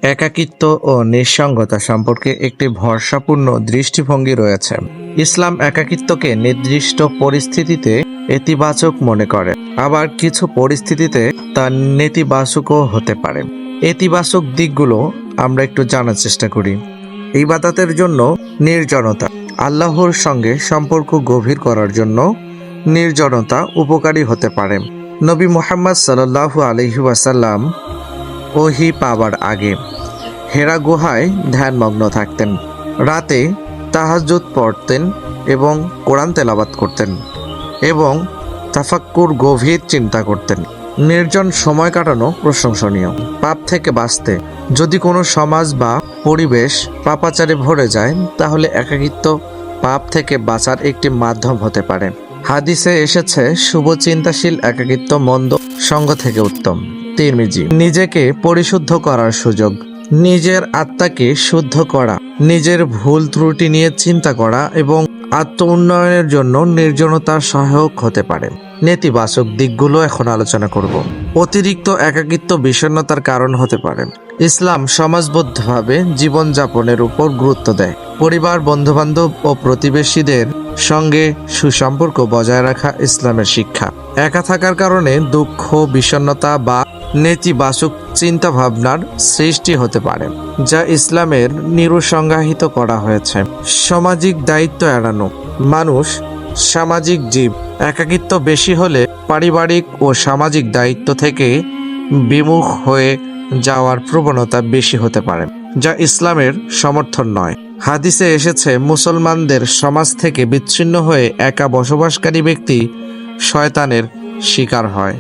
একাকিত্ব ও নিঃসঙ্গতা সম্পর্কে একটি ভরসাপূর্ণ দৃষ্টিভঙ্গি রয়েছে। ইসলাম একাকিত্বকে নির্দিষ্ট পরিস্থিতিতে ইতিবাচক মনে করে, আবার কিছু পরিস্থিতিতে তা নেতিবাচকও হতে পারে। ইতিবাচক দিকগুলো আমরা একটু জানার চেষ্টা করি। ইবাদতের জন্য নির্জনতা, আল্লাহর সঙ্গে সম্পর্ক গভীর করার জন্য নির্জনতা উপকারী হতে পারে। নবী মুহাম্মদ সাল্লাল্লাহু আলাইহি ওয়াসাল্লাম ওহী পাবার আগে হেরা গুহায় ধ্যানমগ্ন থাকতেন। রাতে তাহাজ্জুদ পড়তেন এবং কোরআন তেলাওয়াত করতেন এবং তাফাক্কুর গভীর চিন্তা করতেন। নির্জন সময় কাটানো প্রশংসনীয়। পাপ থেকে বাঁচতে যদি কোনো সমাজ বা পরিবেশ পাপাচারে ভরে যায়, তাহলে একাকিত্ব পাপ থেকে বাঁচার একটি মাধ্যম হতে পারে। হাদিসে এসেছে, শুভচিন্তাশীল একাকিত্ব মন্দ সঙ্গ থেকে উত্তম। তিরমিজি। নিজেকে পরিশুদ্ধ করার সুযোগ, নিজের আত্মাকে শুদ্ধ করা, নিজের ভুল ত্রুটি নিয়ে চিন্তা করা এবং আত্ম উন্নয়নের জন্য নির্জনতা সহায়ক হতে পারে। নেতিবাচক দিকগুলো এখন আলোচনা করব। অতিরিক্ত একাকিত্ব বিষণ্ণতার কারণ হতে পারে। ইসলাম সমাজবদ্ধভাবে জীবনযাপনের উপর গুরুত্ব দেয়। পরিবার, বন্ধুবান্ধব ও প্রতিবেশীদের সঙ্গে সুসম্পর্ক বজায় রাখা ইসলামের শিক্ষা। একা থাকার কারণে দুঃখ, বিষণ্ণতা বা নেতিবাচক চিন্তা ভাবনার সৃষ্টি হতে পারে, যা ইসলামের নিরুৎসাহিত করা হয়েছে। সামাজিক দায়িত্ব এড়ানো, মানুষ সামাজিক জীব। একাকিত্ব বেশি হলে পারিবারিক ও সামাজিক দায়িত্ব থেকে বিমুখ হয়ে যাওয়ার প্রবণতা বেশি হতে পারে, যা ইসলামের সমর্থন নয়। হাদিসে এসেছে, মুসলমানদের সমাজ থেকে বিচ্ছিন্ন হয়ে একা বসবাসকারী ব্যক্তি শয়তানের শিকার হয়।